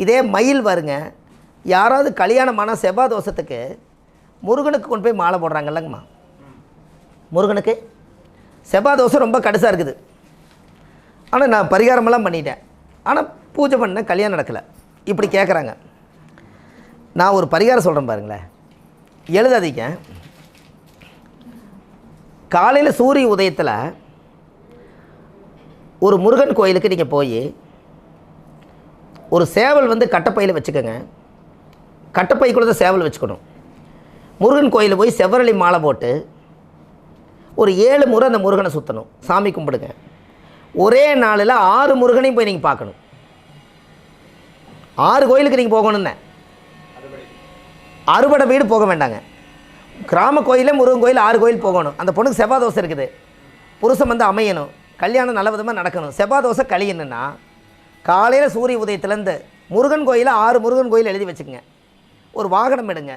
இதே மயில் வருங்க, யாராவது கல்யாணமான செவ்வாய் தோஷத்துக்கு முருகனுக்கு கொண்டு போய் மாலை போடுறாங்கல்லங்கம்மா. முருகனுக்கு செவ்வாய் தோஷம் ரொம்ப கடுசாக இருக்குது. ஆனால் நான் பரிகாரமெல்லாம் பண்ணிட்டேன், ஆனால் பூஜை பண்ண கல்யாணம் நடக்கலை. இப்படி கேட்குறாங்க. நான் ஒரு பரிகாரம் சொல்கிறேன் பாருங்களேன், எழுதாதீங்க. காலையில் சூரிய உதயத்தில் ஒரு முருகன் கோயிலுக்கு நீங்கள் போய் ஒரு சேவல் வந்து கட்டப்பையில் வச்சுக்கோங்க. கட்டப்பைக்குள்ளே தான் சேவல் வச்சுக்கணும். முருகன் கோயிலில் போய் செவ்வரளி மாலை போட்டு ஒரு 7 முறை அந்த முருகனை சுற்றணும். சாமி கும்பிடுங்க. ஒரே நாளில் 6 முருகனையும் போய் நீங்கள் பார்க்கணும். 6 கோயிலுக்கு நீங்கள் போகணுன்னு, அறுபடை வீடு போக வேண்டாங்க. கிராம கோயிலே முருகன் கோயில் 6 கோயில் போகணும். அந்த பொண்ணுக்கு செவ்வாய் தோசை இருக்குது, புருஷன் வந்து அமையணும், கல்யாணம் நல்ல விதமாக நடக்கணும். செவ்வாய் தோசை கழியணுன்னா காலையில் சூரிய உதயத்துலேருந்து முருகன் கோயிலை 6 முருகன் கோயில் எழுதி வச்சுக்கோங்க. ஒரு வாகனம் எடுங்க.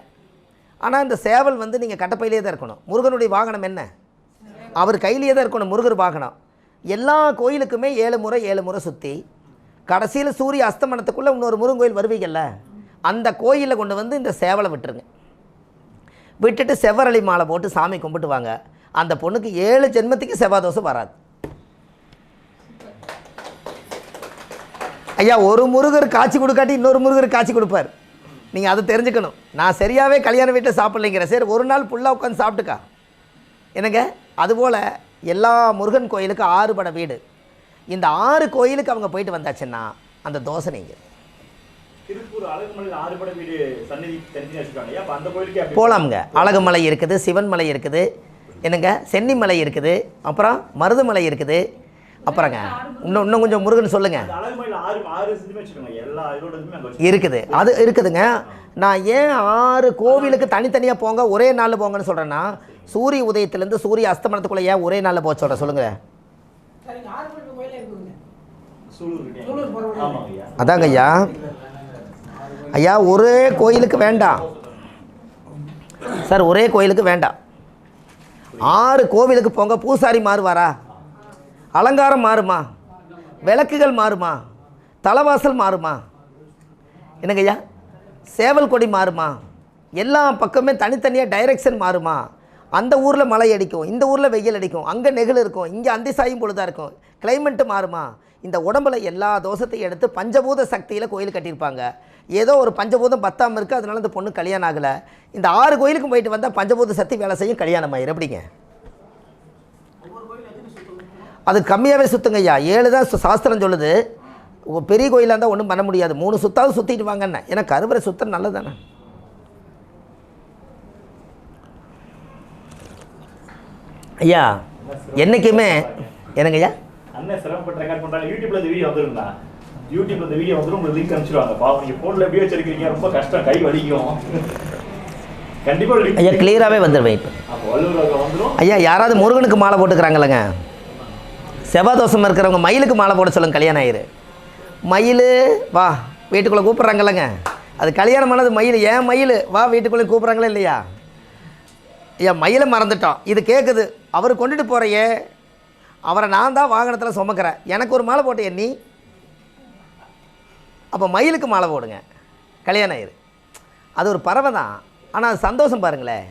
ஆனால் இந்த சேவல் வந்து நீங்கள் கட்டப்பையிலே தான் இருக்கணும். முருகனுடைய வாகனம் என்ன? அவர் கையிலேயே தான் இருக்கணும் முருகர் வாகனம். எல்லா கோயிலுக்குமே 7 முறை 7 முறை சுற்றி கடைசியில் சூரிய அஸ்தமனத்துக்குள்ளே இன்னொரு முருகன் கோயில் வருவீங்கள்ல, அந்த கோயிலில் கொண்டு வந்து இந்த சேவலை விட்டுருங்க. விட்டுட்டு செவ்வரளி மாலை போட்டு சாமி கும்பிட்டு வாங்க. அந்த பொண்ணுக்கு 7 ஜென்மத்துக்கு செவ்வாய் தோசை வராது. ஐயா, ஒரு முருகர் காட்சி கொடுக்காட்டி இன்னொரு முருகர் காட்சி கொடுப்பார். நீங்கள் அதை தெரிஞ்சுக்கணும். நான் சரியாகவே கல்யாண வீட்டில் சாப்பிட்லைங்கிற, சரி ஒரு நாள் ஃபுல்லாக உட்காந்து சாப்பிட்டுக்கா என்னங்க. அதுபோல் எல்லா முருகன் கோயிலுக்கு 6 படை வீடு. இந்த 6 கோயிலுக்கு அவங்க போயிட்டு வந்தாச்சுன்னா அந்த தோசை நீங்கள் போகலாமுங்க. அழகுமலை இருக்குது, சிவன் மலை இருக்குது, என்னங்க சென்னிமலை இருக்குது, அப்புறம் மருதுமலை இருக்குது. அப்புறங்க இன்னும் கொஞ்சம் முருகன் சொல்லுங்கள் இருக்குது. அது இருக்குதுங்க. நான் ஏன் 6 கோவிலுக்கு தனித்தனியாக போங்க ஒரே நாளில் போங்கன்னு சொல்கிறேன்னா, சூரிய உதயத்துலேருந்து சூரிய அஸ்தமனத்துக்குள்ளே ஏன் ஒரே நாளில் போக சொல்கிறேன் சொல்லுங்கள். அதாங்க ஐயா. ஐயா, ஒரே கோயிலுக்கு வேண்டாம் சார், ஒரே கோயிலுக்கு வேண்டாம். 6 கோவிலுக்கு போங்க. பூசாரி மாறுவாரா? அலங்காரம் மாறுமா? விளக்குகள் மாறுமா? தலைவாசல் மாறுமா? என்னங்க ஐயா, சேவல் கொடி மாறுமா? எல்லா பக்கமே தனித்தனியாக டைரெக்ஷன் மாறுமா? அந்த ஊரில் மழை அடிக்கும், இந்த ஊரில் வெயில் அடிக்கும், அங்கே நெகிழ் இருக்கும், இங்கே அந்தி சாயும் பொழுதாக இருக்கும், கிளைமேட்டு மாறுமா? இந்த உடம்புல எல்லா தோஷத்தையும் எடுத்து பஞ்சபூத சக்தியில் கோயில் கட்டியிருப்பாங்க. ஏதோ ஒரு பஞ்சபூதம் பத்தாமல் இருக்குது, அதனால இந்த பொண்ணு கல்யாணம் ஆகலை. இந்த 6 கோயிலுக்கும் போயிட்டு வந்தால் பஞ்சபூத சக்தி வேலை செய்யும், கல்யாணம் ஆயிரும். எப்படிங்க? அது கம்மியாகவே சுற்றுங்க ஐயா. 7 தான் சாஸ்திரம் சொல்லுது. பெரிய கோயிலாக இருந்தால் ஒன்றும் பண்ண முடியாது. 3 சுத்தாவது சுற்றிட்டு வாங்கண்ணே. ஏன்னா கருவறை சுத்தம் நல்லது தானே. ஐயா என்றைக்குமே என்னங்க ஐயா, அண்ணன் சிரமப்பட்டு ரெக்கார்ட் பண்ணுறாங்க. யூடியூப்ல இந்த வீடியோ வந்துருந்தா, யூடியூப்ல இந்த வீடியோ வந்துடும், உங்களுக்கு லிங்க் அனுப்பிச்சிடுவாங்க. பாவம், நீங்கள் ஃபோனில் வீடியோ வச்சிருக்கீங்க, ரொம்ப கஷ்டம், கை வலிக்கும். கண்டிப்பாக ஐயா கிளியராகவே வந்துடுவேன். இப்போ அப்போ வள்ளுவர் வந்துடும். ஐயா, யாராவது முருகனுக்கு மாலை போட்டுக்கிறாங்களேங்க, செவ்வாய் தோஷம் இருக்கிறவங்க மயிலுக்கு மாலை போட சொல்லுங்க, கல்யாணம் ஆயிரு. மயில் வா வீட்டுக்குள்ளே கூப்பிட்றாங்கல்லங்க, அது கல்யாணமானது மயில். ஏன் மயில் வா வீட்டுக்குள்ளே கூப்பிட்றாங்களா இல்லையா? ஐயா, மயிலை மறந்துட்டோம். இது கேட்குது, அவர் கொண்டுட்டு போகிறையே, அவரை நான் தான் வாகனத்தில் சுமக்கிறேன், எனக்கு ஒரு மாலை போட்டே நீ. அப்போ மயிலுக்கு மாலை போடுங்க, கல்யாணம் ஆயிரு. அது ஒரு பறவை தான், ஆனால் அது சந்தோஷம் பாருங்களேன்.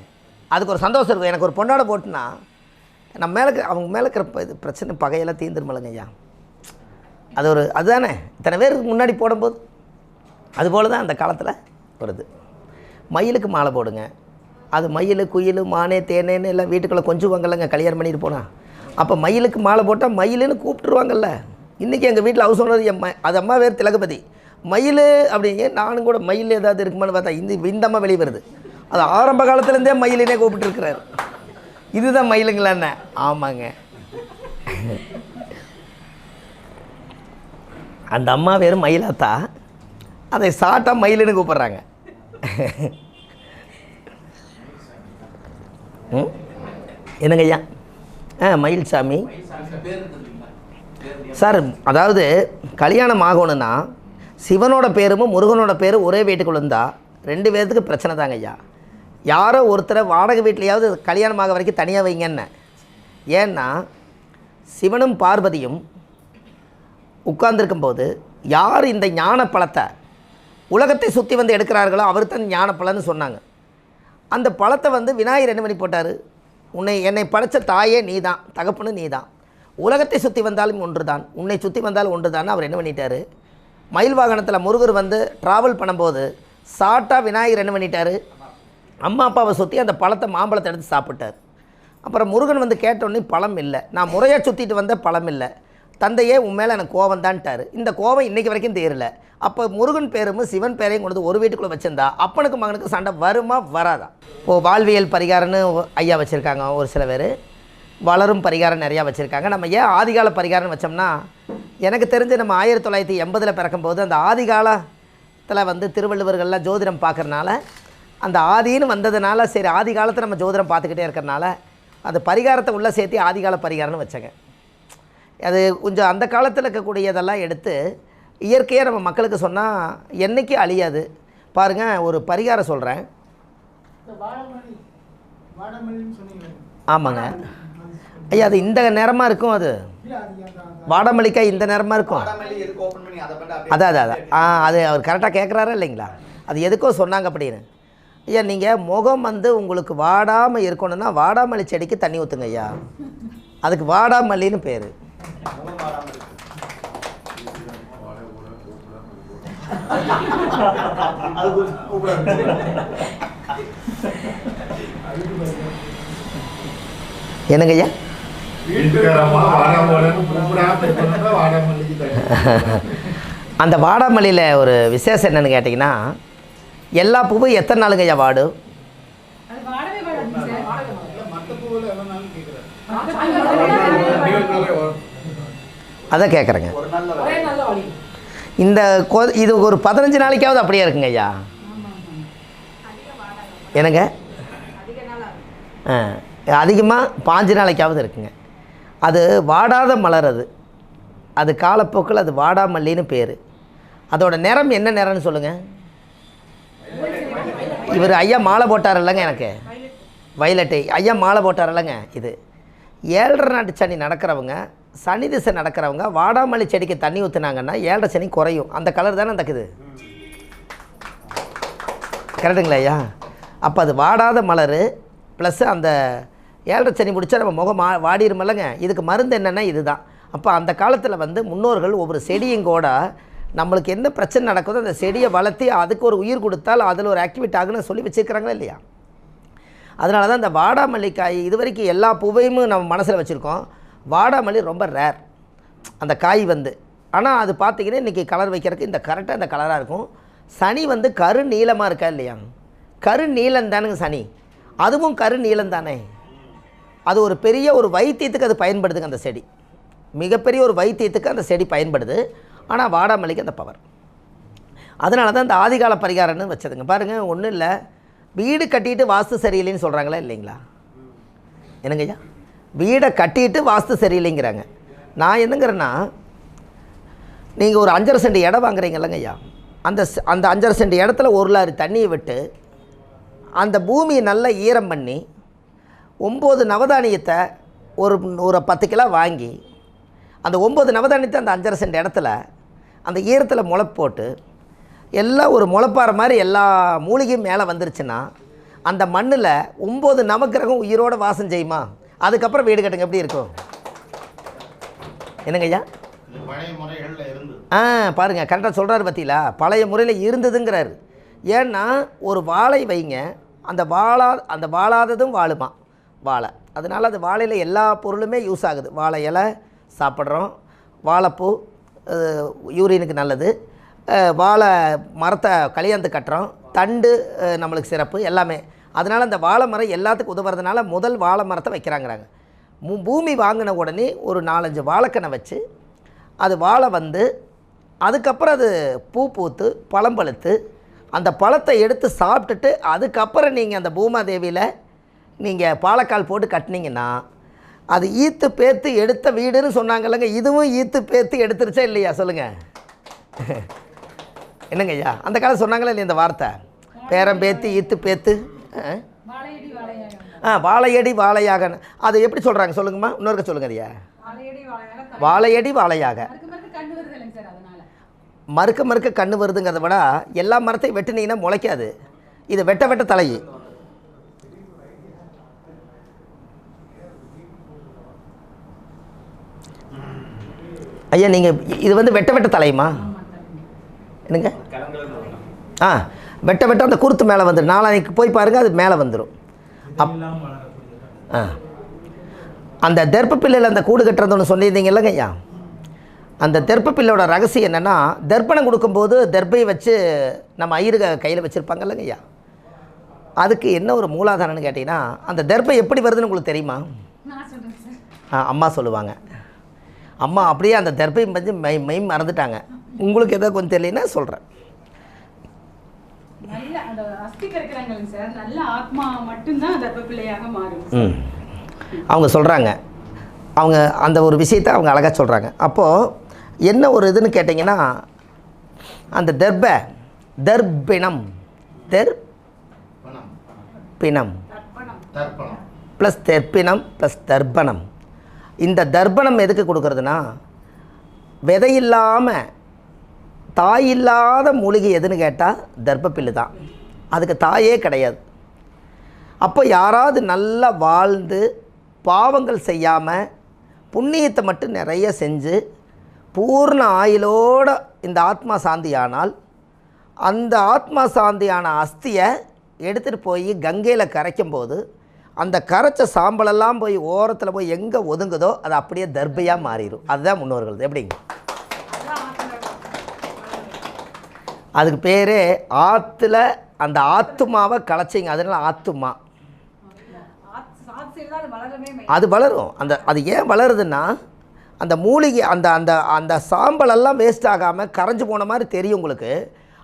அதுக்கு ஒரு சந்தோஷம் இருக்கும். எனக்கு ஒரு பொண்ணோட போட்டுனா நம்ம மேலே அவங்க மேலே இருக்கிற இது பிரச்சனை பகையெல்லாம் தீர்ந்துருமில்லைங்க ஐயா. அது ஒரு அதுதானே இத்தனை பேருக்கு முன்னாடி போடும்போது அதுபோல் தான் அந்த காலத்தில் வருது. மயிலுக்கு மாலை போடுங்க. அது மயில் குயில் மானே தேனேன்னு எல்லாம் வீட்டுக்குள்ளே கொஞ்சுவாங்கல்லங்க கல்யாணம் பண்ணிட்டு போனால். அப்போ மயிலுக்கு மாலை போட்டால் மயிலுன்னு கூப்பிட்டுருவாங்கல்ல. இன்றைக்கி எங்கள் வீட்டில் ஹவுஸ் ஓனர் அது அம்மா வேறு திலகபதி மயில் அப்படிங்க. நானும் கூட மயில் ஏதாவது இருக்குமான்னு பார்த்தா இந்த அம்மா வெளியே வருது. அது ஆரம்ப காலத்துலேருந்தே மயிலினே கூப்பிட்டுருக்கிறார். இதுதான் மயிலுங்களாண்ணே? ஆமாங்க. அந்த அம்மா வெறும் மயிலாத்தா, அதை சாட்டாக மயிலுன்னு கூப்பிட்றாங்க. என்னங்க ஐயா? மயில் சாமி சார். அதாவது கல்யாணம் ஆகணுன்னா சிவனோட பேரும் முருகனோட பேரும் ஒரே வீட்டுக்குள்ள இருந்தால் 2 பேர்த்துக்கு பிரச்சனை தாங்க ஐயா. யாரோ ஒருத்தரை வாடகை வீட்லையாவது கல்யாணம் ஆக வரைக்கும் தனியாக வைங்கன்னு. ஏன்னா சிவனும் பார்வதியும் உட்கார்ந்துருக்கும்போது யார் இந்த ஞான பழத்தை உலகத்தை சுற்றி வந்து எடுக்கிறார்களோ அவர் தான் ஞானப்பழன்னு சொன்னாங்க. அந்த பழத்தை வந்து விநாயகர் என்ன பண்ணி போட்டார், என்னை படைத்த தாயே நீ தான், தகப்பனு நீ தான், உலகத்தை சுற்றி வந்தாலும் ஒன்று தான், உன்னை சுற்றி வந்தாலும் ஒன்று தான். அவர் என்ன பண்ணிட்டார், மயில் வாகனத்தில் முருகர் வந்து ட்ராவல் பண்ணும்போது சாட்டாக விநாயகர் என்ன பண்ணிட்டார், அம்மா அப்பாவை சுற்றி அந்த பழத்தை மாம்பழத்தை எடுத்து சாப்பிட்டார். அப்புறம் முருகன் வந்து கேட்டோடனே பழம் இல்லை, நான் முறையாக சுற்றிட்டு வந்த பழம் இல்லை, தந்தையே உன் மேலே எனக்கு கோவம் தான்ட்டார். இந்த கோவம் இன்றைக்கி வரைக்கும் தேரல. அப்போ முருகன் பேரும் சிவன் பேரையும் கொண்டு ஒரு வீட்டுக்குள்ளே வச்சுருந்தா அப்பனுக்கு மகனுக்கு சண்டை வருமா வராதா? இப்போது வாழ்வியல் பரிகாரம்னு ஐயா வச்சுருக்காங்க, ஒரு சில பேர் வளரும் பரிகாரம் நிறையா வச்சுருக்காங்க. நம்ம ஏன் ஆதிகால பரிகாரம்னு வச்சோம்னா, எனக்கு தெரிஞ்சு நம்ம 1980 பிறக்கும்போது அந்த ஆதிகாலத்தில் வந்து திருவள்ளுவர்கள்லாம் ஜோதிடம் பார்க்குறனால, அந்த ஆதின்னு வந்ததுனால சரி ஆதி காலத்தில் நம்ம ஜோதிடம் பார்த்துக்கிட்டே இருக்கிறனால அந்த பரிகாரத்தை உள்ளே சேர்த்து ஆதிகால பரிகாரம்னு வச்சேங்க. அது கொஞ்சம் அந்த காலத்தில் இருக்கக்கூடியதெல்லாம் எடுத்து இயற்கையாக நம்ம மக்களுக்கு சொன்னால் என்றைக்கும் அழியாது. பாருங்கள், ஒரு பரிகாரம் சொல்கிறேன். ஆமாங்க ஐயா, அது இந்த நேரமாக இருக்கும், அது வாடாமல்லிக்காய் இந்த நேரமாக இருக்கும். அதான் அது அவர் கரெக்டாக கேட்குறாரா இல்லைங்களா? அது எதுக்கோ சொன்னாங்க அப்படின்னு. ஐயா, நீங்கள் முகம் வந்து உங்களுக்கு வாடாமல் இருக்கணும்னா வாடாமல்லி செடிக்கு தண்ணி ஊற்றுங்க ஐயா, அதுக்கு வாடாமல்லின்னு பேர். என்னங்க ஐயா? அந்த வாடாமல்லியில் ஒரு விசேஷம் என்னன்னு கேட்டிங்கன்னா, எல்லா பூவும் எத்தனை நாளுங்க ஐயா வாடும்? அதான் கேட்குறேங்க. இந்த இது ஒரு 15 நாளைக்காவது அப்படியே இருக்குங்க ஐயா. என்னங்க? அதிகமாக 5 நாளைக்காவது இருக்குங்க. அது வாடாத மலர், அது காலப்போக்கில் அது வாடாமல்லின்னு பேர். அதோட நிறம் என்ன நிறம்னு சொல்லுங்கள். இவர் ஐயா மாலை போட்டார் இல்லைங்க, எனக்கு வயலட்டு ஐயா மாலை போட்டார் இல்லைங்க. இது 7.5 நாட்டு சனி நடக்கிறவங்க, சனி திசை நடக்கிறவங்க வாடாமல்லி செடிக்கு தண்ணி ஊற்றுனாங்கன்னா 7.5 சனி குறையும். அந்த கலர் தானே நடக்குது, கரெக்டுங்களா ஐயா? அப்போ அது வாடாத மலர் ப்ளஸ் அந்த 7.5 சனி முடித்தா நம்ம முகம் வாடிருமில்லங்க. இதுக்கு மருந்து என்னென்னா இதுதான். அப்போ அந்த காலத்தில் வந்து முன்னோர்கள் ஒவ்வொரு செடியும் கூட நம்மளுக்கு என்ன பிரச்சனை நடக்குதோ அந்த செடியை வளர்த்தி அதுக்கு ஒரு உயிர் கொடுத்தால் அதில் ஒரு ஆக்டிவேட் ஆகுன்னு சொல்லி வச்சுருக்கிறாங்களா இல்லையா? அதனால தான் இந்த வாடாமல்லிக்காய் இது வரைக்கும் எல்லா பூவையும் நம்ம மனசில் வச்சுருக்கோம். வாடாமல்லி ரொம்ப ரேர் அந்த காய் வந்து. ஆனால் அது பார்த்திங்கன்னா இன்றைக்கி கலர் வைக்கிறதுக்கு இந்த கரெக்டாக இந்த கலராக இருக்கும். சனி வந்து கரு நீளமாக இருக்கா இல்லையா? கரு நீளம் தானுங்க சனி, அதுவும் கரு நீளம் தானே. அது ஒரு பெரிய ஒரு வைத்தியத்துக்கு அது பயன்படுதுங்க. அந்த செடி மிகப்பெரிய ஒரு வைத்தியத்துக்கு அந்த செடி பயன்படுது. ஆனால் வாடாமல்லிக்கு அந்த பவர். அதனால தான் இந்த ஆதிகால பரிகாரம்னு வச்சதுங்க. பாருங்கள், ஒன்றும் இல்லை, வீடு கட்டிட்டு வாஸ்து சரியில்லைன்னு சொல்கிறாங்களா இல்லைங்களா? என்னங்க ஐயா? வீடை கட்டிட்டு வாஸ்து சரியில்லைங்கிறாங்க. நான் என்னங்கிறேன்னா, நீங்கள் ஒரு 5.5 சென்ட் இடம் வாங்குறீங்கல்லங்க ஐயா, அந்த 5.5 சென்ட் இடத்துல 1 லாரி தண்ணியை விட்டு அந்த பூமியை நல்லா ஈரம் பண்ணி 9 நவதானியத்தை ஒரு 10 கிலோ வாங்கி அந்த 9 நவதானியத்தை அந்த 5.5 சென்ட் இடத்துல அந்த ஈரத்தில் முளை போட்டு எல்லாம் ஒரு முளைப்பாற மாதிரி எல்லா மூலிகையும் மேலே வந்துருச்சுன்னா அந்த மண்ணில் 9 நவக்கிரகம் உயிரோடு வாசம் செய்யுமா? அதுக்கப்புறம் வீடு கட்டுங்க, எப்படி இருக்கும்? என்னங்க ஐயா? பாருங்கள், கரெக்டாக சொல்கிறாரு பார்த்தீங்களா? பழைய முறையில் இருந்ததுங்கிறாரு. ஏன்னா ஒரு வாழை வைங்க, அந்த வாழாததும் வாழுமா வாழை. அதனால் அது வாழையில் எல்லா பொருளுமே யூஸ் ஆகுது. வாழை இலை சாப்பிட்றோம், வாழைப்பூ யூரினுக்கு நல்லது, வாழை மரத்தை கல்யாணத்துக்கு கட்டுறோம், தண்டு நம்மளுக்கு சிறப்பு எல்லாமே. அதனால் அந்த வாழை மரம் எல்லாத்துக்கும் உதவுறதுனால முதல் வாழை மரத்தை வைக்கிறாங்கிறாங்க. பூமி வாங்கின உடனே ஒரு 4-5 வாழைக்கனை வச்சு அது வாழை வந்து அதுக்கப்புறம் அது பூ பூத்து பழம் பழுத்து அந்த பழத்தை எடுத்து சாப்பிட்டுட்டு அதுக்கப்புறம் நீங்கள் அந்த பூமாதேவியில் நீங்கள் பாலக்கால் போட்டு கட்டினீங்கன்னா அது ஈத்து பேத்து எடுத்த வீடுன்னு சொன்னாங்கல்லங்க. இதுவும் ஈத்து பேத்து எடுத்துருச்சா இல்லையா சொல்லுங்கள்? என்னங்க ஐயா? அந்த காலம் சொன்னாங்களே இல்லையா இந்த வார்த்தை? பேரம் பேத்து ஈத்து பேத்து வாழையடி வாழையாக. அது எப்படி சொல்கிறாங்க சொல்லுங்கம்மா, இன்னொருக்க சொல்லுங்க ஐயா. வாழையடி வாழையாக. மறுக்க மறுக்க கண்ணு வருதுங்கிறத விட எல்லா மரத்தையும் வெட்டினீங்கன்னா முளைக்காது. இது வெட்ட வெட்ட தலை. ஐயா நீங்கள் இது வந்து வெட்ட வெட்ட தலையுமா என்னங்க? வெட்ட வெட்ட அந்த குருத்து மேலே வந்துடும். நாளைக்கு போய் பாருங்கள், அது மேலே வந்துடும். அந்த தெர்ப்பப்பிள்ளையில் அந்த கூடு கட்டுறது ஒன்று சொல்லியிருந்தீங்க இல்லைங்க ஐயா? அந்த தெர்ப்பப்பிள்ளையோட ரகசியம் என்னென்னா, தர்ப்பணம் கொடுக்கும்போது தர்ப்பையை வச்சு நம்ம ஐயரு கையில் வச்சுருப்பாங்க இல்லைங்க ஐயா? அதுக்கு என்ன ஒரு மூலாதாரம்னு கேட்டிங்கன்னா, அந்த தர்ப்பை எப்படி வருதுன்னு உங்களுக்கு தெரியுமா? அம்மா சொல்லுவாங்க. அம்மா அப்படியே அந்த தர்ப்பை வந்து மெய் மறந்துட்டாங்க. உங்களுக்கு எதாவது கொஞ்சம் தெரியலன்னா சொல்கிறேன். அவங்க சொல்கிறாங்க, அவங்க அந்த ஒரு விஷயத்தை அவங்க அழகாக சொல்கிறாங்க. அப்போது என்ன ஒரு இதுன்னு கேட்டிங்கன்னா, அந்த தர்ப்பிணம் ப்ளஸ் தெர்ப்பினம் ப்ளஸ் தர்ப்பணம். இந்த தர்ப்பணம் எதுக்கு கொடுக்குறதுனா, விதையில்லாமல் தாய் இல்லாத மூலிகை எதுன்னு கேட்டால் தர்ப்பப்பில்லு தான். அதுக்கு தாயே கிடையாது. அப்போ யாராவது நல்லா வாழ்ந்து பாவங்கள் செய்யாமல் புண்ணியத்தை மட்டும் நிறைய செஞ்சு பூர்ண ஆயுளோடு இந்த ஆத்மா சாந்தியானால், அந்த ஆத்மா சாந்தியான அஸ்தியை எடுத்துகிட்டு போய் கங்கையில் கரைக்கும்போது அந்த கரைச்ச சாம்பலெல்லாம் போய் ஓரத்தில் போய் எங்கே ஒதுங்குதோ அது அப்படியே தர்பையாக மாறிடும். அதுதான் முன்னோர்கள். எப்படிங்க? அதுக்கு பேர் ஆற்றுல அந்த ஆத்துமாவை களைச்சிங்க. அதனால ஆத்துமா அது வளரும். அது ஏன் வளருதுன்னா, அந்த மூலிகை அந்த அந்த அந்த சாம்பலெல்லாம் வேஸ்ட் ஆகாமல் கரைஞ்சி போன மாதிரி தெரியும் உங்களுக்கு.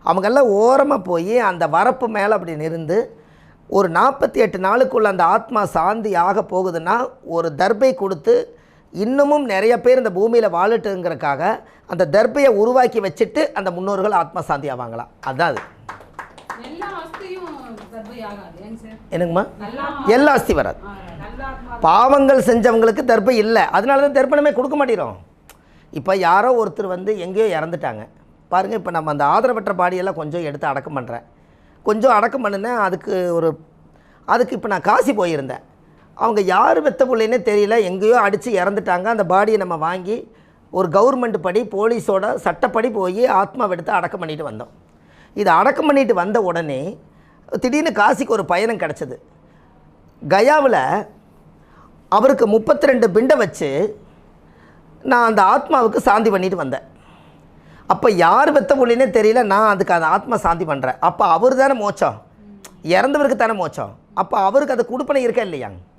அவங்கெல்லாம் ஓரமாக போய் அந்த வரப்பு மேலே அப்படி நிறுந்து ஒரு 48 நாளுக்குள்ளே அந்த ஆத்மா சாந்தி ஆக போகுதுன்னா, ஒரு தர்பை கொடுத்து இன்னமும் நிறைய பேர் இந்த பூமியில் வாழட்டுங்கிறக்காக அந்த தர்பையை உருவாக்கி வச்சுட்டு அந்த முன்னோர்கள் ஆத்மா சாந்தி ஆவாங்களாம். அதுதான் அது. என்னங்கம்மா? எல்லா அஸ்தி வராது. பாவங்கள் செஞ்சவங்களுக்கு தர்ப்பை இல்லை. அதனால தான் தர்ப்பணமே கொடுக்க மாட்டேறோம். இப்போ யாரோ ஒருத்தர் வந்து எங்கேயோ இறந்துட்டாங்க பாருங்கள். இப்போ நம்ம அந்த ஆதரவற்ற பாடியெல்லாம் கொஞ்சம் எடுத்து அடக்கம் பண்ணுறேன். கொஞ்சம் அடக்கம் பண்ணினேன். அதுக்கு இப்போ நான் காசி போயிருந்தேன். அவங்க யார் வெத்த பிள்ளைன்னே தெரியல, எங்கேயோ அடித்து இறந்துட்டாங்க. அந்த பாடியை நம்ம வாங்கி ஒரு கவர்மெண்ட் படி போலீஸோட சட்டப்படி போய் ஆத்மாவை எடுத்து அடக்கம் பண்ணிட்டு வந்தோம். இது அடக்கம் பண்ணிட்டு வந்த உடனே திடீர்னு காசிக்கு ஒரு பயணம் கிடச்சிது. கயாவில் அவருக்கு 32 பிண்டை வச்சு நான் அந்த ஆத்மாவுக்கு சாந்தி பண்ணிட்டு வந்தேன். அப்போ யார் வெத்த பிள்ளைன்னே தெரியல, நான் அதுக்கு அந்த ஆத்மா சாந்தி பண்ணுறேன். அப்போ அவர் தானே மோட்சம், இறந்தவருக்கு தானே மோட்சம். அப்போ அவருக்கு அது கொடுப்பனை இருக்கா இல்லையாங்க?